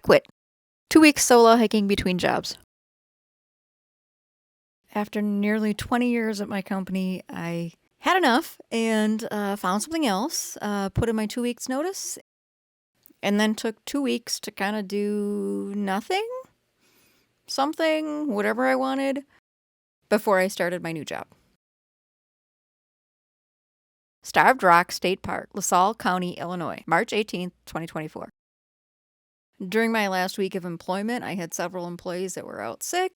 Quit. 2 weeks solo hiking between jobs. After nearly 20 years at my company, I had enough and found something else, put in my 2 weeks notice, and then took 2 weeks to kind of do nothing, something, whatever I wanted, before I started my new job. Starved Rock State Park, LaSalle County, Illinois, March 18th, 2024. During my last week of employment, I had several employees that were out sick.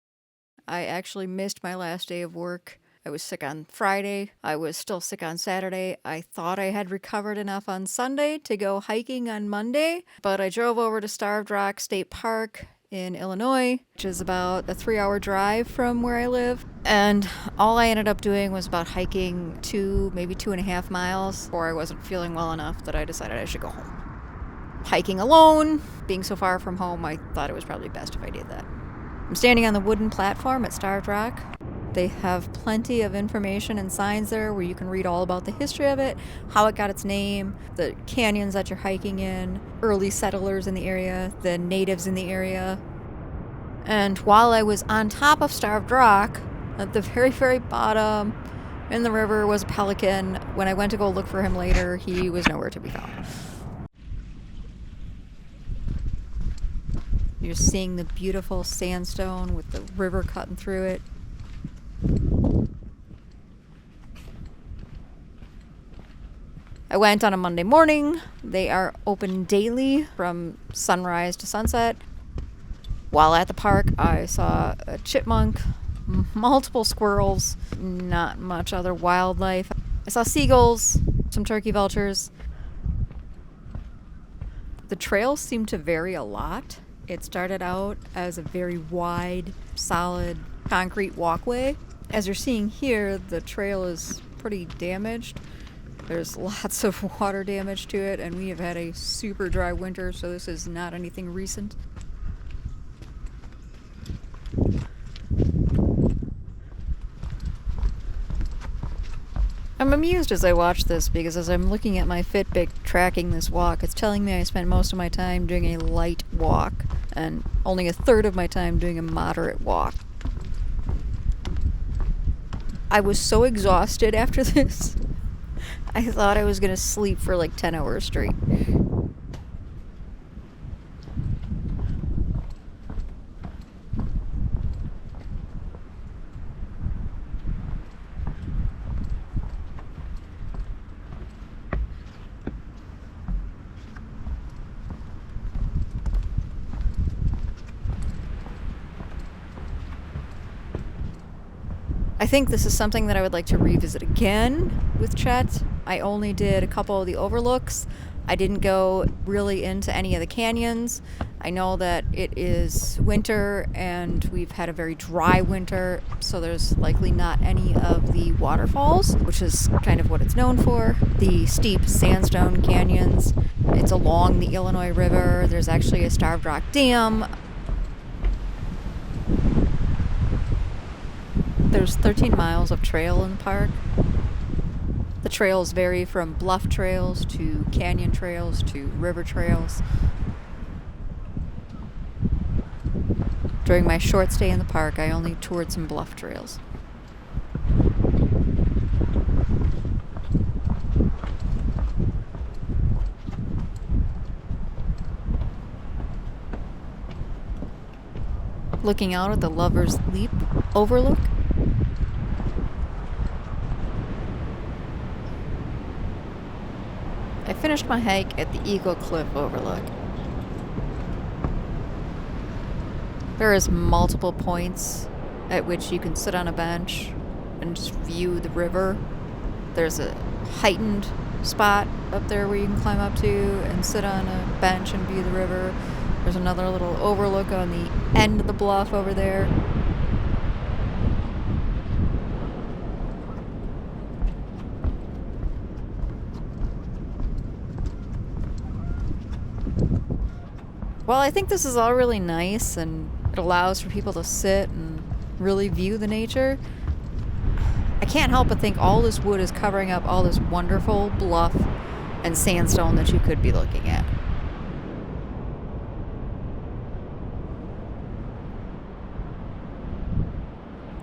I actually missed my last day of work. I was sick on Friday. I was still sick on Saturday. I thought I had recovered enough on Sunday to go hiking on Monday, but I drove over to Starved Rock State Park in Illinois, which is about a 3-hour drive from where I live. And all I ended up doing was about hiking 2, maybe 2.5 miles, or I wasn't feeling well enough that I decided I should go home. Hiking alone, being so far from home, I thought it was probably best if I did that. I'm standing on the wooden platform at Starved Rock. They have plenty of information and signs there where you can read all about the history of it, how it got its name, the canyons that you're hiking in, early settlers in the area, the natives in the area. And while I was on top of Starved Rock, at the very, very bottom in the river was a pelican. When I went to go look for him later, he was nowhere to be found. You're seeing the beautiful sandstone with the river cutting through it. I went on a Monday morning. They are open daily from sunrise to sunset. While at the park, I saw a chipmunk, multiple squirrels, not much other wildlife. I saw seagulls, some turkey vultures. The trails seemed to vary a lot. It started out as a very wide, solid, concrete walkway. As you're seeing here, the trail is pretty damaged. There's lots of water damage to it, and we have had a super dry winter, so this is not anything recent. I'm amused as I watch this because as I'm looking at my Fitbit tracking this walk, it's telling me I spent most of my time doing a light walk and only a third of my time doing a moderate walk. I was so exhausted after this. I thought I was going to sleep for like 10 hours straight. I think this is something that I would like to revisit again with Chet. I only did a couple of the overlooks. I didn't go really into any of the canyons. I know that it is winter and we've had a very dry winter, so there's likely not any of the waterfalls, which is kind of what it's known for. The steep sandstone canyons. It's along the Illinois River. There's actually a Starved Rock Dam. There's 13 miles of trail in the park. The trails vary from bluff trails to canyon trails to river trails. During my short stay in the park, I only toured some bluff trails. Looking out at the Lover's Leap overlook. I finished my hike at the Eagle Cliff overlook. There is multiple points at which you can sit on a bench and just view the river. There's a heightened spot up there where you can climb up to and sit on a bench and view the river. There's another little overlook on the end of the bluff over there. While I think this is all really nice and it allows for people to sit and really view the nature, I can't help but think all this wood is covering up all this wonderful bluff and sandstone that you could be looking at.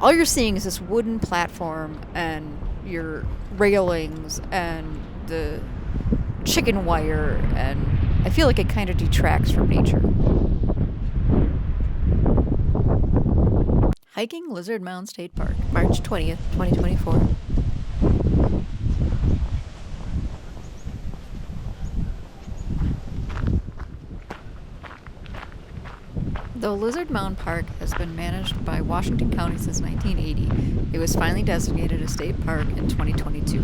all you're seeing is this wooden platform and your railings and the chicken wire, and I feel like it kind of detracts from nature. Hiking Lizard Mound State Park, March 20th, 2024. The Lizard Mound Park has been managed by Washington County since 1980. It was finally designated a state park in 2022.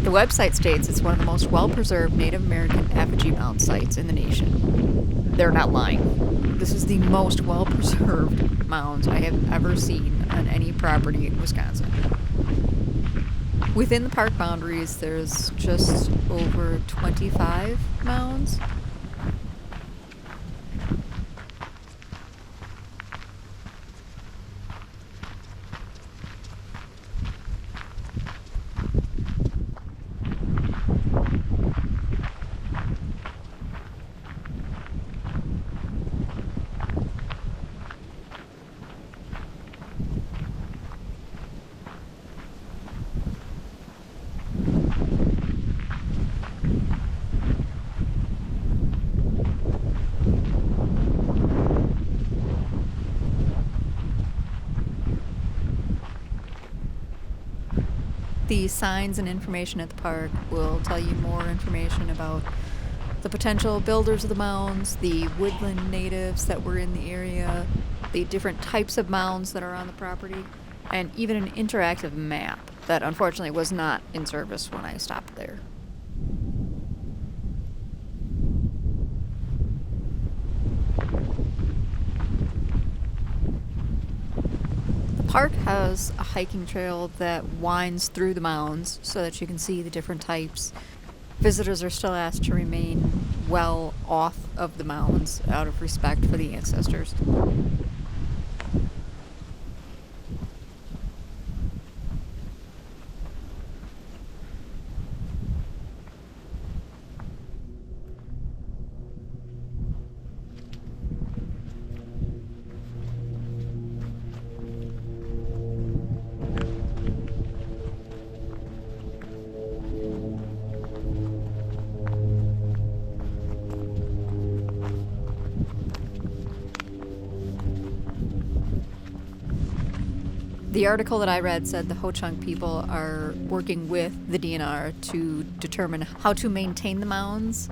The website states it's one of the most well-preserved Native American effigy mound sites in the nation. They're not lying. This is the most well-preserved mounds I have ever seen on any property in Wisconsin. Within the park boundaries, there's just over 25 mounds. The signs and information at the park will tell you more information about the potential builders of the mounds, the woodland natives that were in the area, the different types of mounds that are on the property, and even an interactive map that unfortunately was not in service when I stopped there. The park has a hiking trail that winds through the mounds so that you can see the different types. Visitors are still asked to remain well off of the mounds out of respect for the ancestors. The article that I read said the Ho-Chunk people are working with the DNR to determine how to maintain the mounds.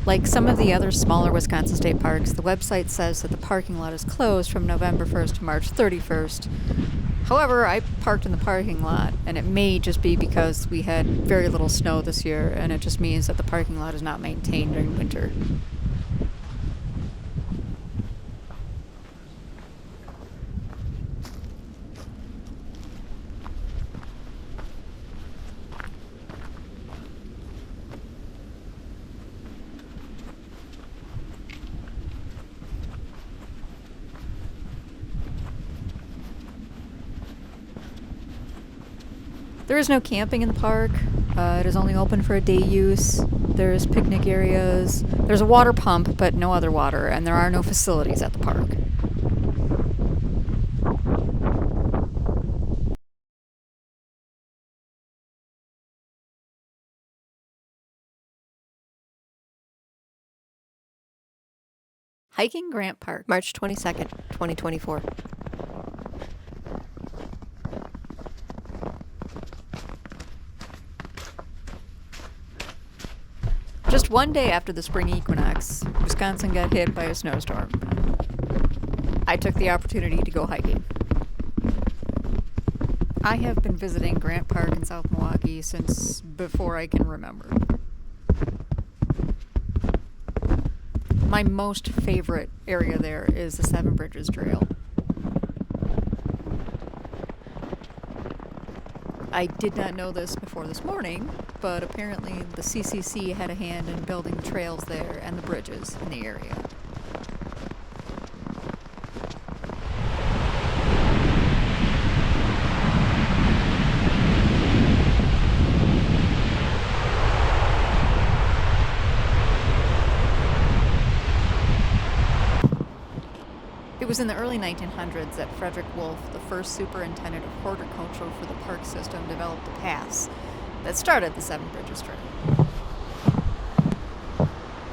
Like some of the other smaller Wisconsin state parks, the website says that the parking lot is closed from November 1st to March 31st. However, I parked in the parking lot, and it may just be because we had very little snow this year, and it just means that the parking lot is not maintained during winter. There is no camping in the park. It is only open for a day use. There's picnic areas. There's a water pump, but no other water, and there are no facilities at the park. Hiking Grant Park, March 22nd, 2024. Just one day after the spring equinox, Wisconsin got hit by a snowstorm. I took the opportunity to go hiking. I have been visiting Grant Park in South Milwaukee since before I can remember. My most favorite area there is the Seven Bridges Trail. I did not know this before this morning, but apparently the CCC had a hand in building the trails there and the bridges in the area. It was in the early 1900s that Frederick Wolf, the first superintendent of horticulture for the park system, developed a pass that started the Seven Bridges Trail.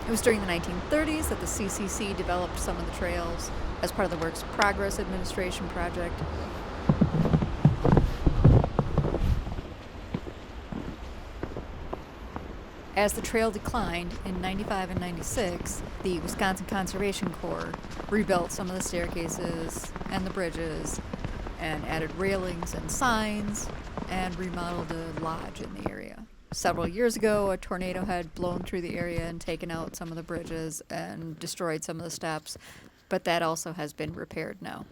It was during the 1930s that the CCC developed some of the trails as part of the Works Progress Administration project. As the trail declined in 95 and 96, the Wisconsin Conservation Corps rebuilt some of the staircases and the bridges and added railings and signs and remodeled a lodge in the area. Several years ago, a tornado had blown through the area and taken out some of the bridges and destroyed some of the steps, but that also has been repaired now.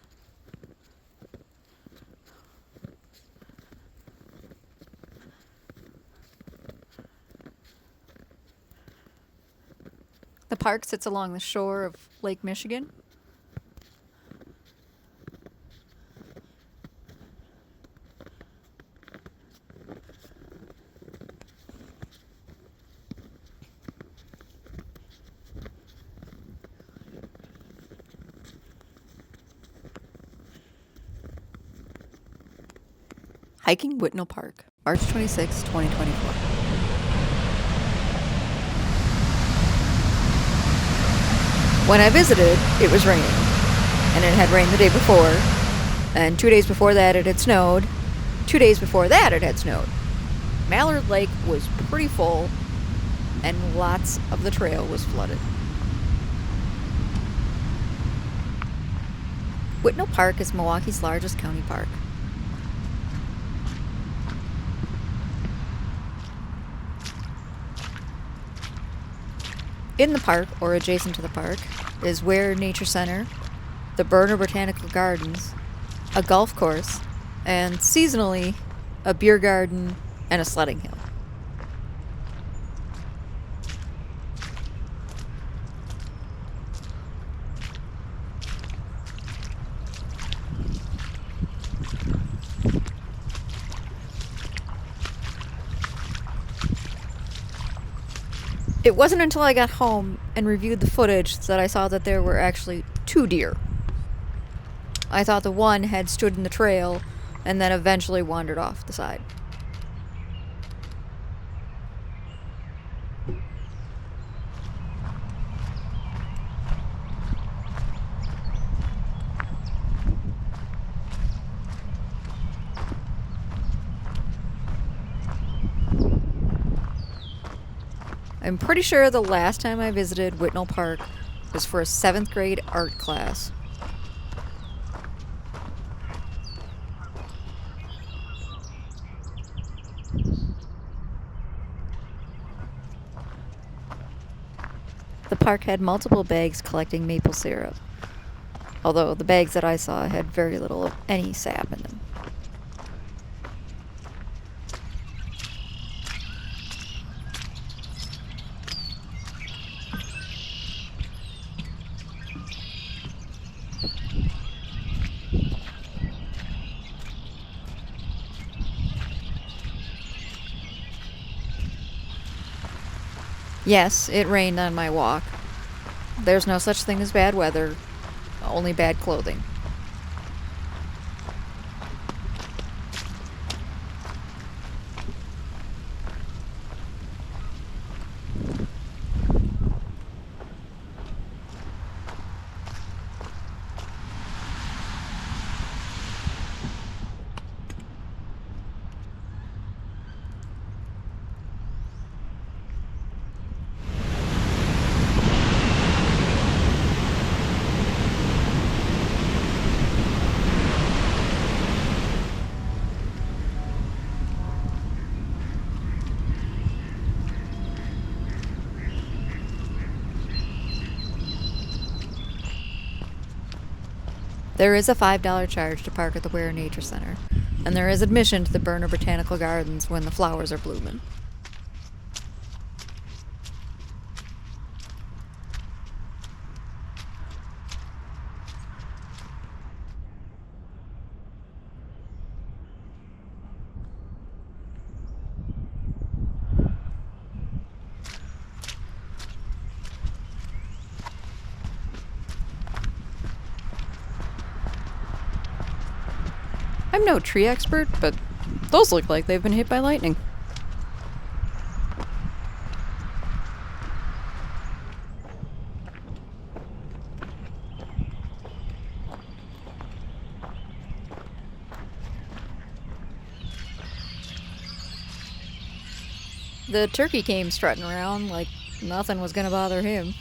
The park sits along the shore of Lake Michigan. Hiking Whitnall Park, March 26, 2024. When I visited, it was raining, and it had rained the day before, and 2 days before that it had snowed. 2 days before that it had snowed. Mallard Lake was pretty full, and lots of the trail was flooded. Whitnall Park is Milwaukee's largest county park. In the park, or adjacent to the park, is Ware Nature Center, the Berner Botanical Gardens, a golf course, and seasonally, a beer garden and a sledding hill. It wasn't until I got home and reviewed the footage that I saw that there were actually 2 deer. I thought the one had stood in the trail and then eventually wandered off the side. I'm pretty sure the last time I visited Whitnall Park was for a 7th grade art class. The park had multiple bags collecting maple syrup, although the bags that I saw had very little of any sap in them. Yes, it rained on my walk. There's no such thing as bad weather, only bad clothing. There is a $5 charge to park at the Ware Nature Center, and there is admission to the Berner Botanical Gardens when the flowers are blooming. I'm no tree expert, but those look like they've been hit by lightning. The turkey came strutting around like nothing was gonna bother him.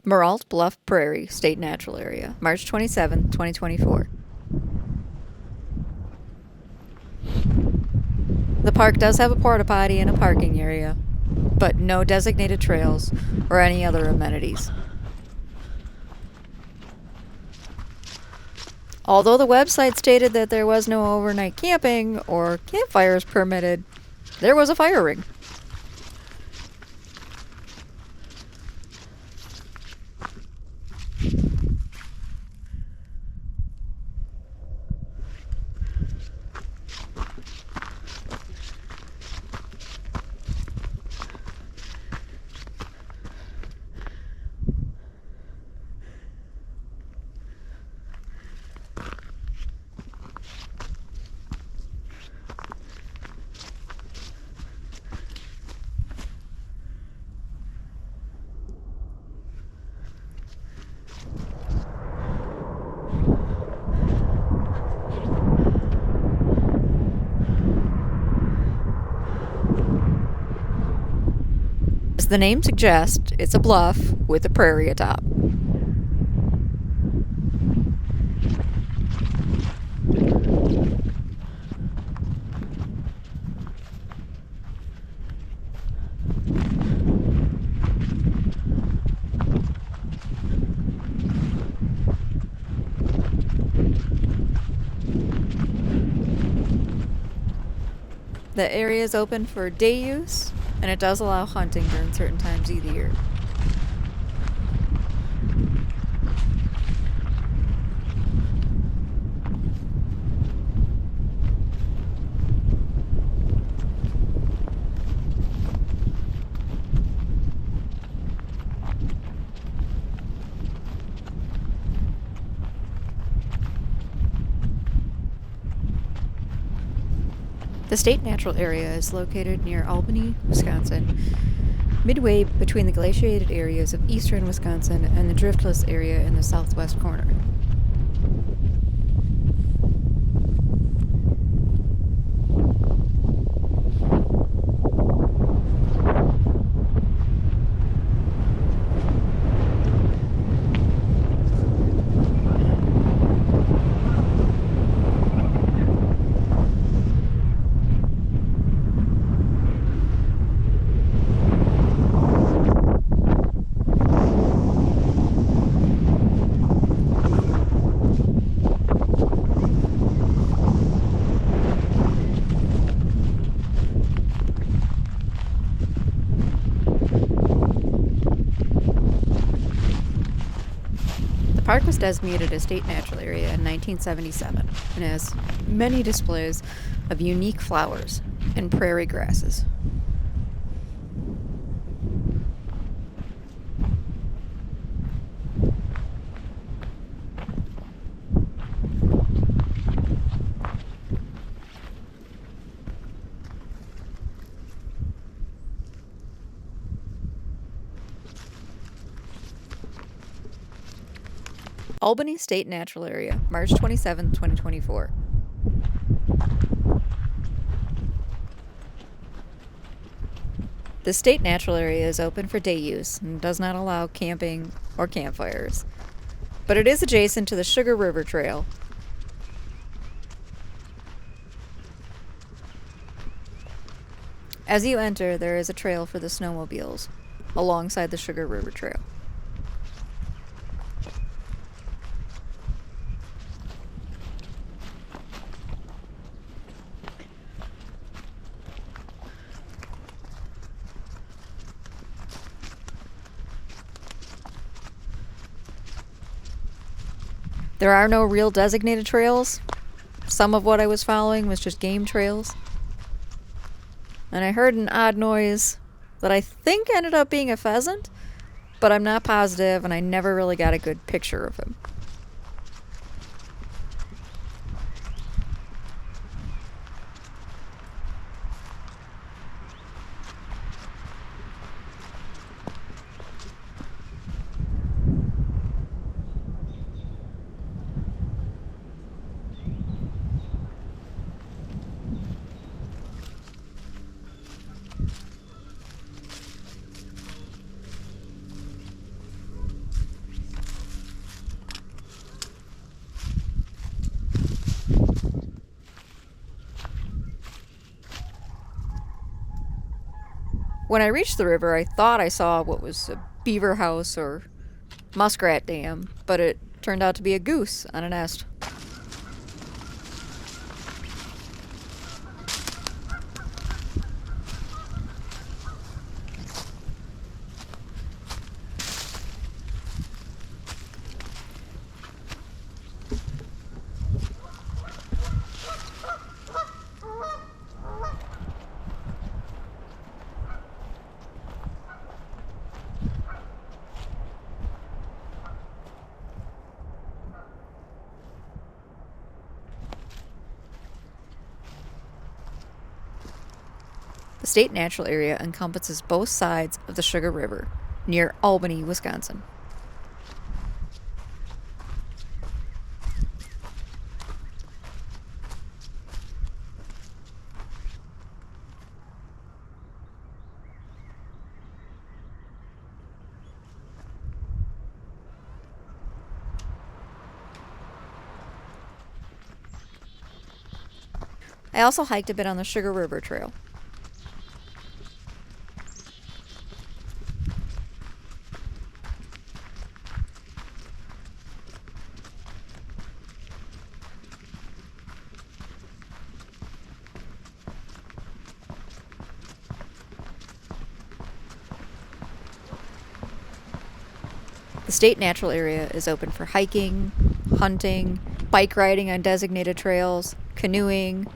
Muralt Bluff Prairie State Natural Area, March 27, 2024. The park does have a porta potty and a parking area, but no designated trails or any other amenities. Although the website stated that there was no overnight camping or campfires permitted, there was a fire ring. As the name suggests, it's a bluff with a prairie atop. The area is open for day use, and it does allow hunting during certain times of the year. The state natural area is located near Albany, Wisconsin, midway between the glaciated areas of eastern Wisconsin and the driftless area in the southwest corner. park was designated a state natural area in 1977 and has many displays of unique flowers and prairie grasses. Albany State Natural Area, March 27, 2024. The state natural area is open for day use and does not allow camping or campfires, but it is adjacent to the Sugar River Trail. As you enter, there is a trail for the snowmobiles alongside the Sugar River Trail. There are no real designated trails. Some of what I was following was just game trails. And I heard an odd noise that I think ended up being a pheasant, but I'm not positive, and I never really got a good picture of him. When I reached the river, I thought I saw what was a beaver house or muskrat dam, but it turned out to be a goose on a nest. The state natural area encompasses both sides of the Sugar River, near Albany, Wisconsin. I also hiked a bit on the Sugar River Trail. The state natural area is open for hiking, hunting, bike riding on designated trails, canoeing.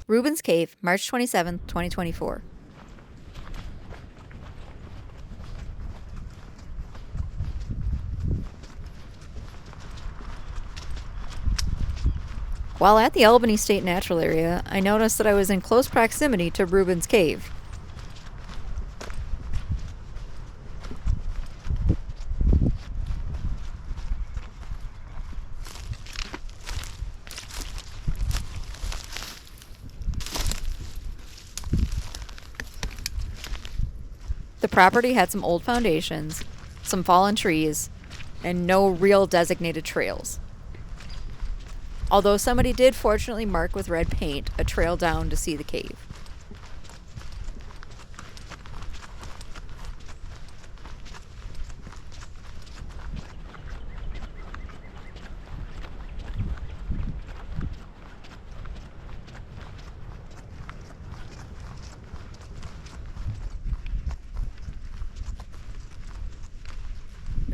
Rubens Cave, March 27, 2024. While at the Albany State Natural Area, I noticed that I was in close proximity to Rubens Cave. The property had some old foundations, some fallen trees, and no real designated trails. Although somebody did fortunately mark with red paint a trail down to see the cave.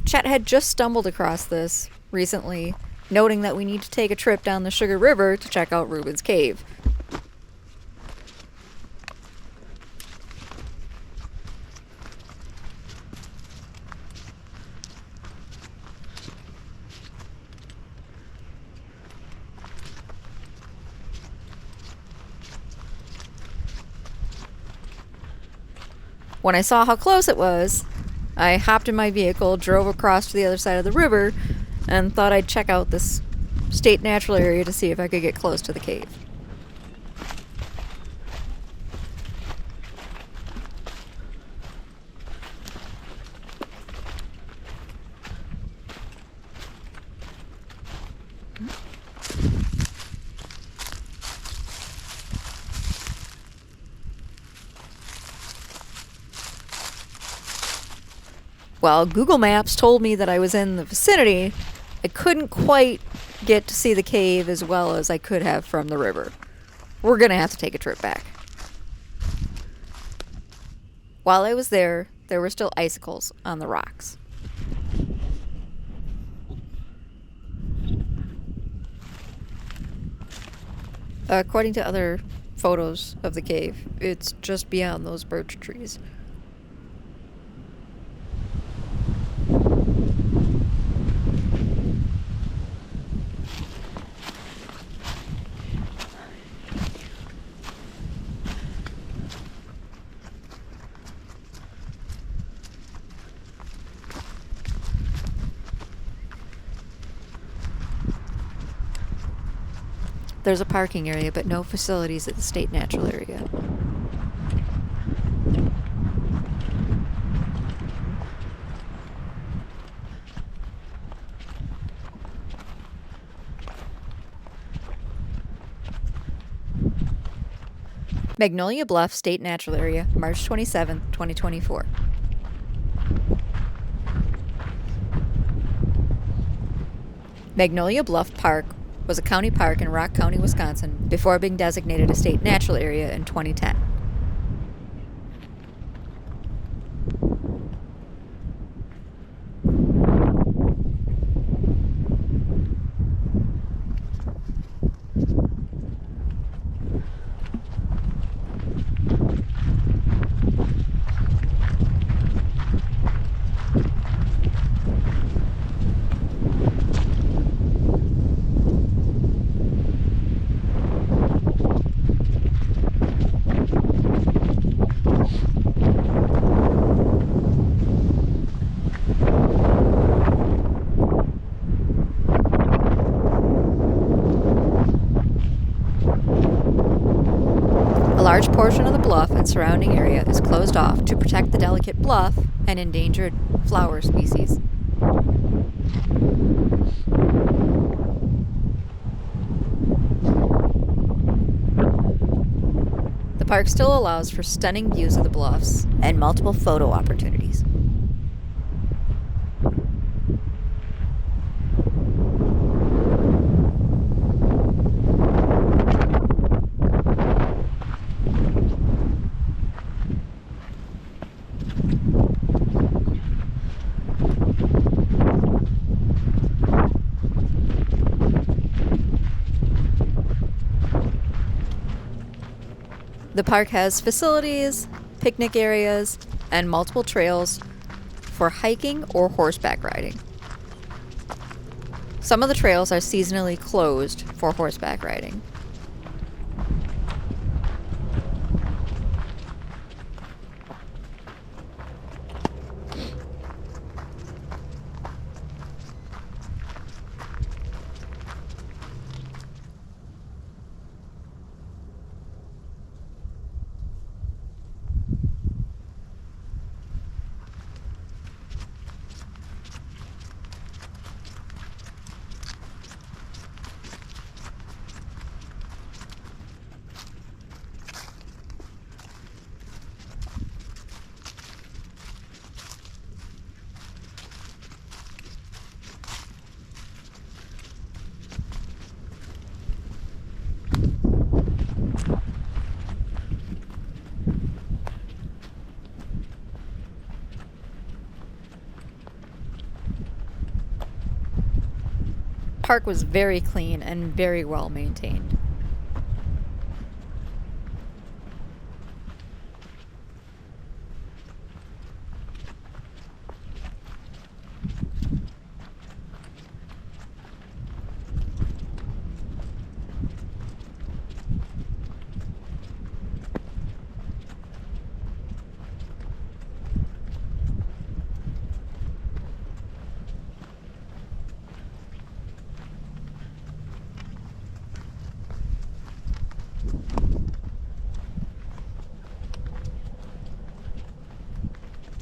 Chet had just stumbled across this recently, noting that we need to take a trip down the Sugar River to check out Rubens Cave. When I saw how close it was, I hopped in my vehicle, drove across to the other side of the river, and thought I'd check out this state natural area to see if I could get close to the cave. While Google Maps told me that I was in the vicinity, I couldn't quite get to see the cave as well as I could have from the river. We're gonna have to take a trip back. While I was there were still icicles on the rocks. According to other photos of the cave, it's just beyond those birch trees. There's a parking area, but no facilities at the state natural area. Magnolia Bluff State Natural Area, March 27, 2024. Magnolia Bluff Park was a county park in Rock County, Wisconsin, before being designated a state natural area in 2010. A large portion of the bluff and surrounding area is closed off to protect the delicate bluff and endangered flower species. The park still allows for stunning views of the bluffs and multiple photo opportunities. The park has facilities, picnic areas, and multiple trails for hiking or horseback riding. Some of the trails are seasonally closed for horseback riding. park was very clean and very well maintained.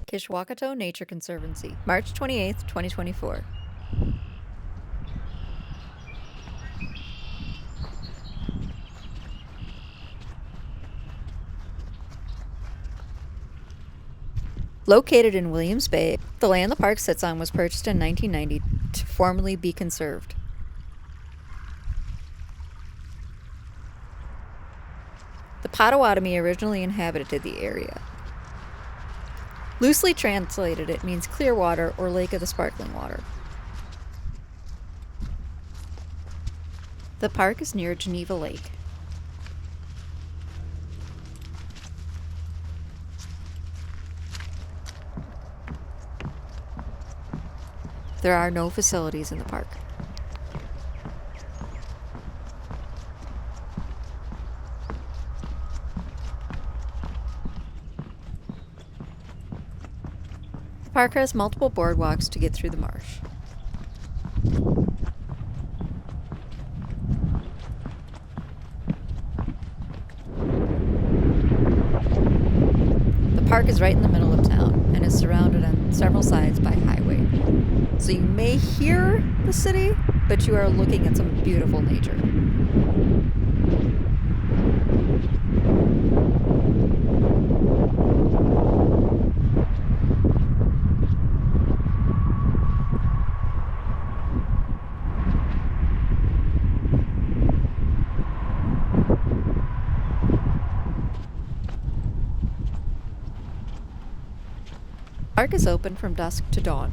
Kishwaukee Nature Conservancy, March 28th, 2024. Located in Williams Bay, the land the park sits on was purchased in 1990 to formerly be conserved. The Potawatomi originally inhabited the area. Loosely translated, it means clear water or lake of the sparkling water. The park is near Geneva Lake. There are no facilities in the park. The park has multiple boardwalks to get through the marsh. The park is right in the middle of town and is surrounded on several sides by highway. So you may hear the city, but you are looking at some beautiful nature. The park is open from dusk to dawn.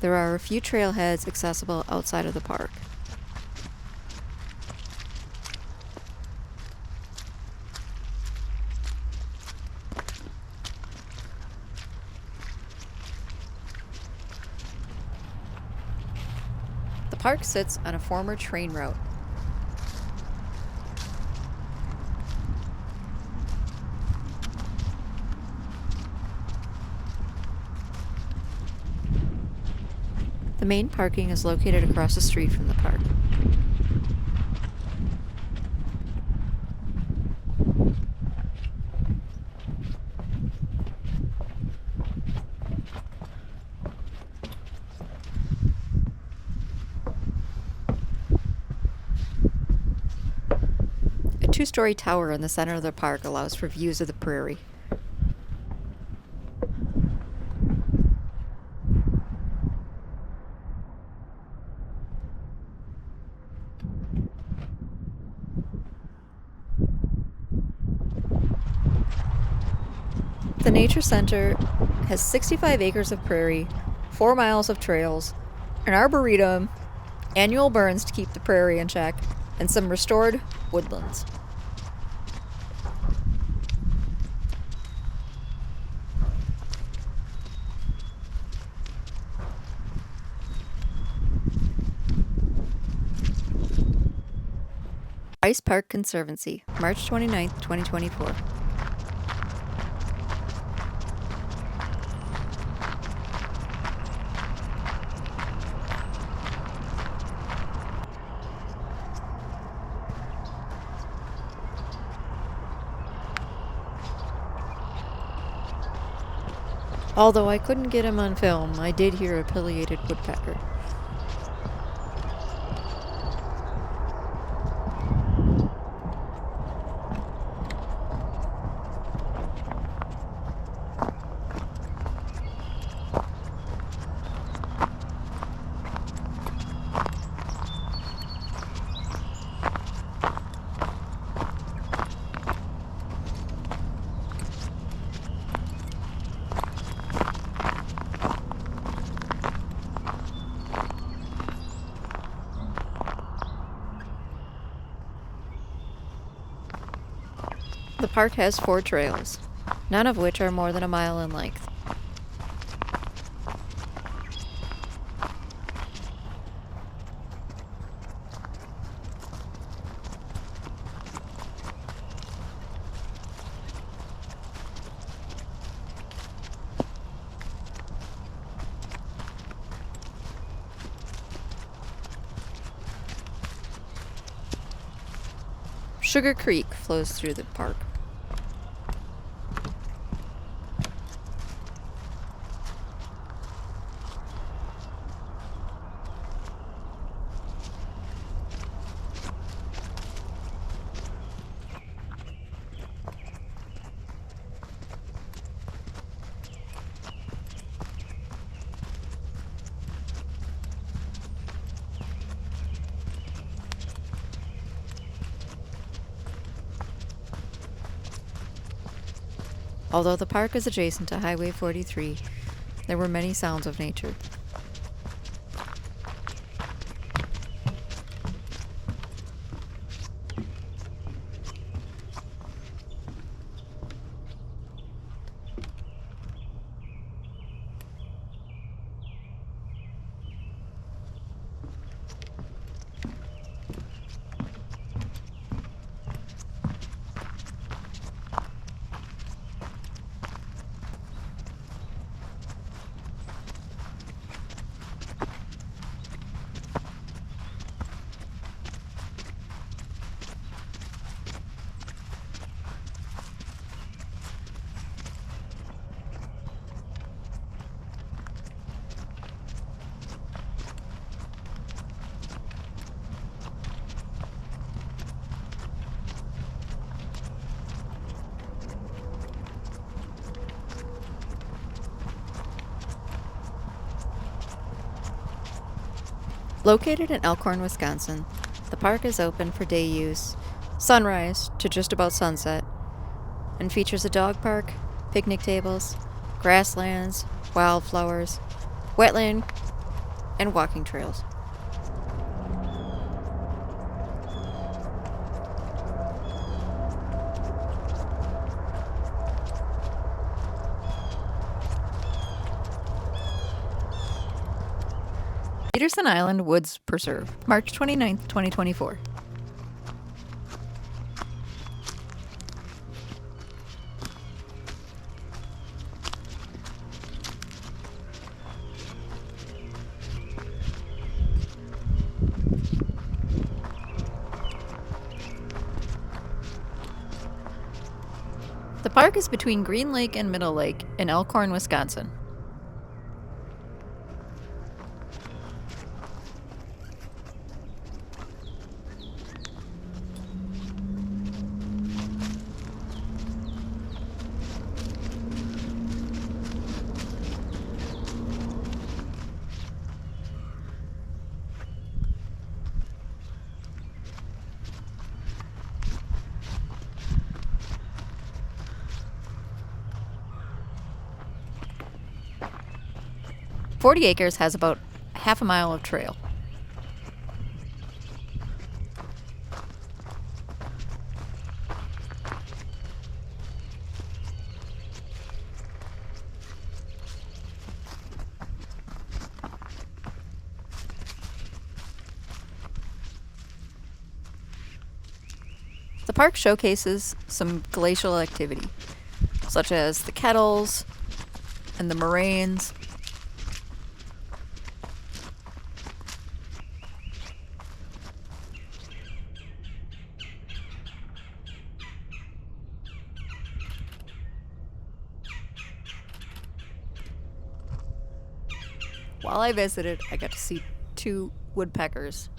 There are a few trailheads accessible outside of the park. The park sits on a former train route. The main parking is located across the street from the park. A two-story tower in the center of the park allows for views of the prairie. The Nature Center has 65 acres of prairie, 4 miles of trails, an arboretum, annual burns to keep the prairie in check, and some restored woodlands. Ice Park Conservancy, March 29th, 2024. Although I couldn't get him on film, I did hear a pileated woodpecker. The park has 4 trails, none of which are more than a mile in length. Sugar Creek flows through the park. Although the park is adjacent to Highway 43, there were many sounds of nature. Located in Elkhorn, Wisconsin, the park is open for day use, sunrise to just about sunset, and features a dog park, picnic tables, grasslands, wildflowers, wetland, and walking trails. Peterson Island Woods Preserve, March 29th, 2024. The park is between Green Lake and Middle Lake in Elkhorn, Wisconsin. Forty Acres has about half a mile of trail. The park showcases some glacial activity, such as the kettles and the moraines. While I visited, I got to see 2 woodpeckers